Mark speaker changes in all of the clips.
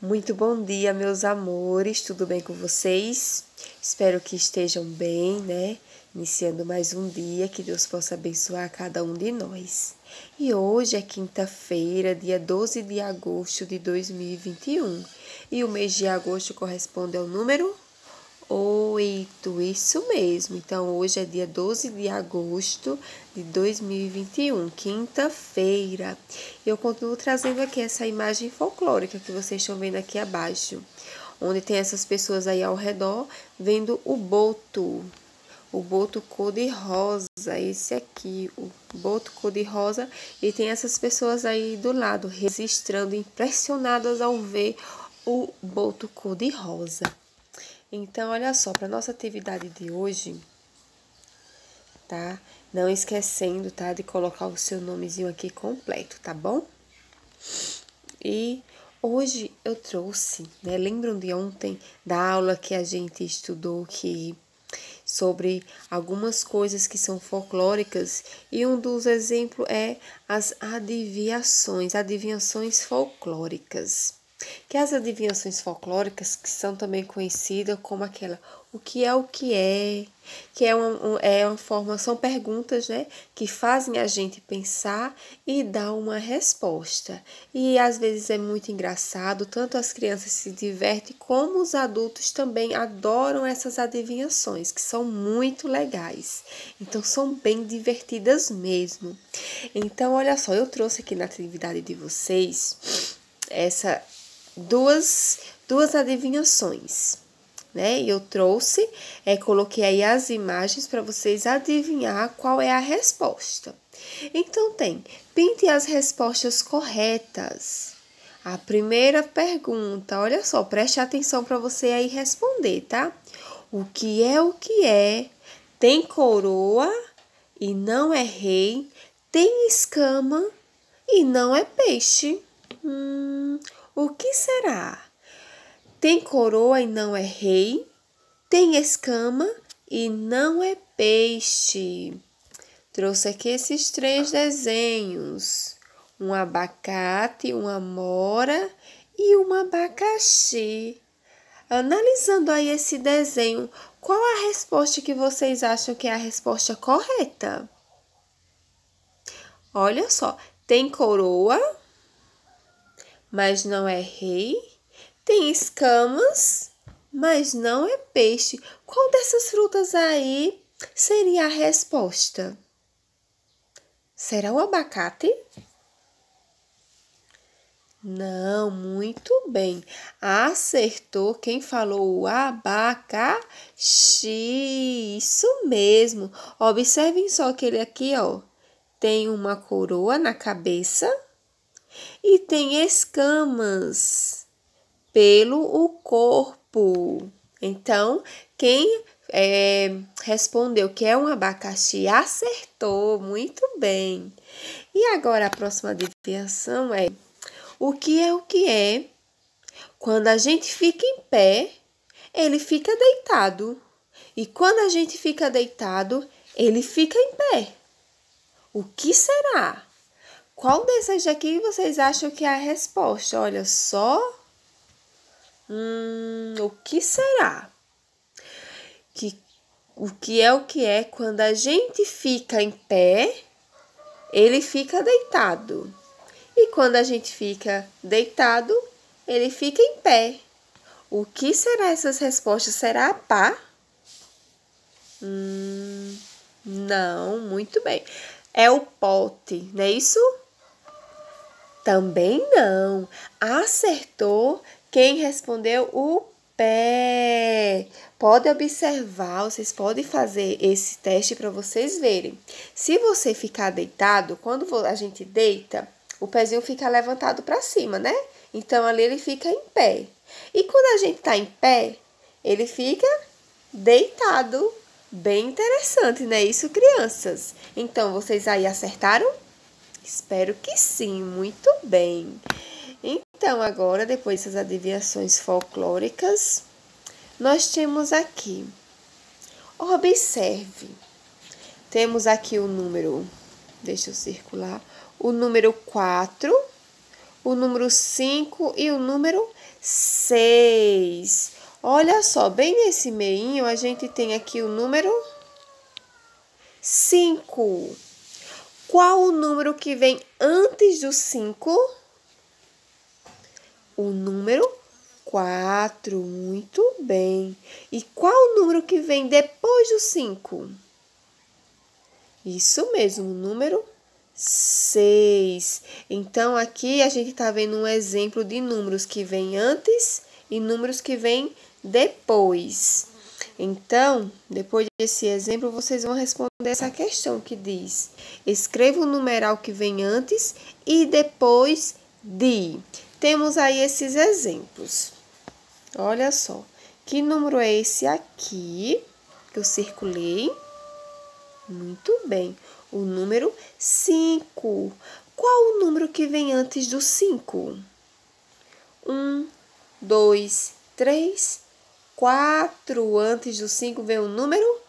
Speaker 1: Muito bom dia, meus amores, tudo bem com vocês? Espero que estejam bem, né? Iniciando mais um dia, que Deus possa abençoar cada um de nós. E hoje é quinta-feira, dia 12 de agosto de 2021. E o mês de agosto corresponde ao número 8, isso mesmo. Então, hoje é dia 12 de agosto de 2021, quinta-feira. Eu continuo trazendo aqui essa imagem folclórica que vocês estão vendo aqui abaixo, onde tem essas pessoas aí ao redor vendo o boto cor-de-rosa, esse aqui, o boto cor-de-rosa, e tem essas pessoas aí do lado, registrando, impressionadas ao ver o boto cor-de-rosa. Então, olha só, para nossa atividade de hoje, tá? Não esquecendo, tá, de colocar o seu nomezinho aqui completo, tá bom? E hoje eu trouxe, né? Lembram de ontem da aula que a gente estudou sobre algumas coisas que são folclóricas, e um dos exemplos é as adivinhações folclóricas. Que as adivinhações folclóricas, que são também conhecidas como aquela o que é, que é uma forma, são perguntas, né, que fazem a gente pensar e dar uma resposta. E às vezes é muito engraçado, tanto as crianças se divertem, como os adultos também adoram essas adivinhações, que são muito legais. Então, são bem divertidas mesmo. Então, olha só, eu trouxe aqui na atividade de vocês essa duas adivinhações, né? E eu trouxe, coloquei aí as imagens para vocês adivinhar qual é a resposta. Então, pinte as respostas corretas. A primeira pergunta, olha só, preste atenção para você aí responder, tá? O que é? Tem coroa e não é rei, tem escama e não é peixe. O que será? Tem coroa e não é rei, tem escama e não é peixe. Trouxe aqui esses 3 desenhos: um abacate, uma amora e um abacaxi. Analisando aí esse desenho, qual a resposta que vocês acham que é a resposta correta? Olha só, tem coroa, mas não é rei. Tem escamas, mas não é peixe. Qual dessas frutas aí seria a resposta? Será o abacate? Não, muito bem. Acertou quem falou o abacaxi. Isso mesmo. Observem só que ele aqui, ó, tem uma coroa na cabeça e tem escamas pelo o corpo. Então, quem respondeu que é um abacaxi acertou, muito bem. E agora a próxima adivinhação é: o que é? Quando a gente fica em pé, ele fica deitado. E quando a gente fica deitado, ele fica em pé. O que será? Qual dessas daqui vocês acham que é a resposta? Olha só. O que será? O que é? Quando a gente fica em pé, ele fica deitado. E quando a gente fica deitado, ele fica em pé. O que será essas respostas? Será a pá? Não, muito bem. É o pote, não é isso? Também não. Acertou quem respondeu o pé. Pode observar, vocês podem fazer esse teste para vocês verem. Se você ficar deitado, quando a gente deita, o pezinho fica levantado para cima, né? Então, ali ele fica em pé. E quando a gente tá em pé, ele fica deitado. Bem interessante, né? Isso, crianças. Então, vocês aí acertaram? Espero que sim, muito bem. Então, agora, depois dessas adivinhações folclóricas, nós temos aqui. Observe. Temos aqui o número, deixa eu circular, o número 4, o número 5 e o número 6. Olha só, bem nesse meinho, a gente tem aqui o número 5. Qual o número que vem antes do 5? O número 4. Muito bem. E qual o número que vem depois do 5? Isso mesmo, o número 6. Então, aqui a gente está vendo um exemplo de números que vêm antes e números que vêm depois. Então, depois desse exemplo, vocês vão responder essa questão que diz: escreva o numeral que vem antes e depois de. Temos aí esses exemplos. Olha só, que número é esse aqui que eu circulei? Muito bem, o número 5. Qual o número que vem antes do 5? 1, 2, 3, 4. Antes do 5 vem o número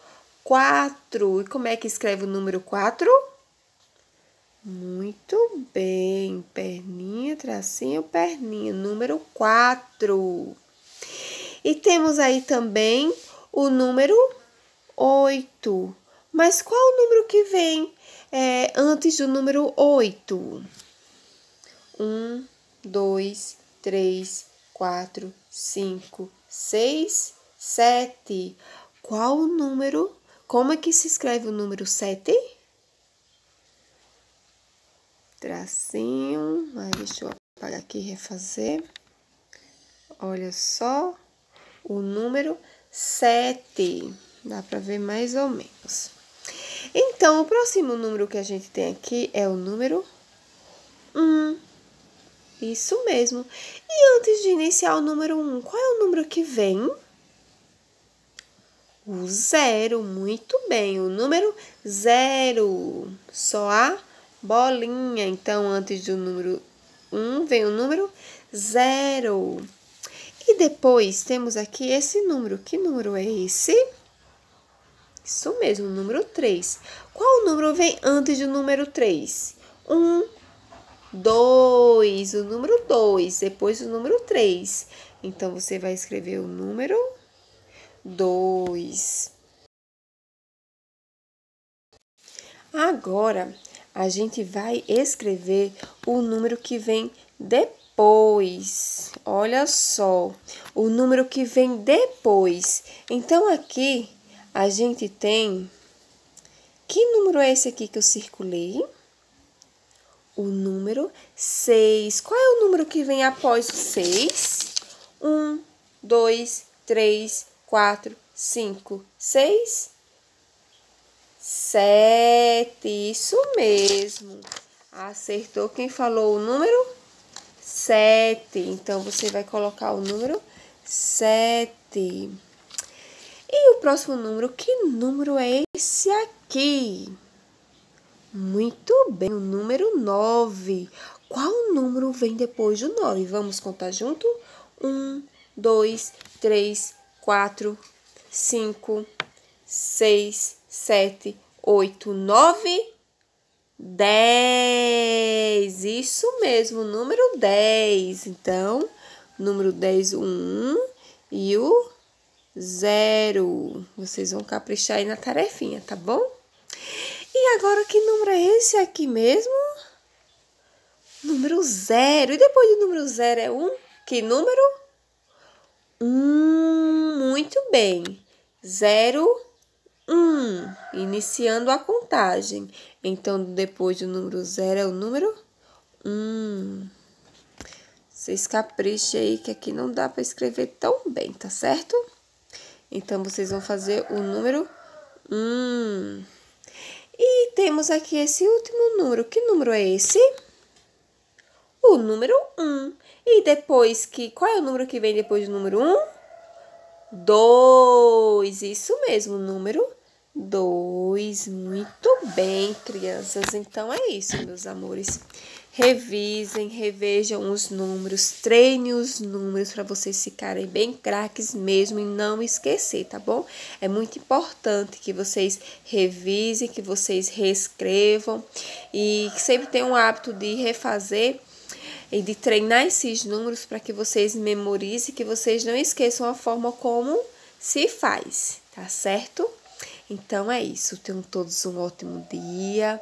Speaker 1: 4. E como é que escreve o número 4? Muito bem, perninha, tracinho, perninha, número 4. E temos aí também o número 8. Mas qual o número que vem antes do número 8? 1, 2, 3, 4, 5, 6, 7. Qual o número? Como é que se escreve o número 7? Tracinho. Deixa eu apagar aqui e refazer. Olha só. O número 7. Dá para ver mais ou menos. Então, o próximo número que a gente tem aqui é o número 1. Isso mesmo. E antes de iniciar o número 1, qual é o número que vem? O 0. Muito bem. O número 0. Só a bolinha. Então, antes do número 1, vem o número 0. E depois temos aqui esse número. Que número é esse? Isso mesmo, o número 3. Qual número vem antes do número 3? 1, 2. O número 2, depois o número 3. Então, você vai escrever o número 2. Agora, a gente vai escrever o número que vem depois. Olha só, o número que vem depois. Então, aqui a gente tem... Que número é esse aqui que eu circulei? O número 6. Qual é o número que vem após o 6? 1, 2, 3, 4, 5, 6, 7. Isso mesmo. Acertou quem falou o número 7. Então, você vai colocar o número 7. E o próximo número, que número é esse aqui? Muito bem, o número 9. Qual número vem depois do 9? Vamos contar junto? 1, 2, 3, 4, 5, 6, 7, 8, 9, 10. Isso mesmo, número 10. Então, número 10, o 1 e o 0. Vocês vão caprichar aí na tarefinha, tá bom? E agora, que número é esse aqui mesmo? Número 0. E depois do número 0 é 1? Que número? 1. Muito bem. 0, 1. Iniciando a contagem. Então, depois do número 0 é o número 1. Vocês caprichem aí, que aqui não dá para escrever tão bem, tá certo? Então, vocês vão fazer o número 1. E temos aqui esse último número. Que número é esse? O número 1. E depois qual é o número que vem depois do número 1? 2. Isso mesmo, número 2. Muito bem, crianças. Então, é isso, meus amores. Revisem, revejam os números, treinem os números para vocês ficarem bem craques mesmo e não esquecer, tá bom? É muito importante que vocês revisem, que vocês reescrevam e que sempre tenham o hábito de refazer e de treinar esses números para que vocês memorizem, que vocês não esqueçam a forma como se faz, tá certo? Então é isso. Tenham todos um ótimo dia.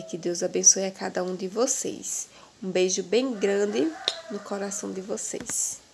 Speaker 1: Que Deus abençoe a cada um de vocês. Um beijo bem grande no coração de vocês.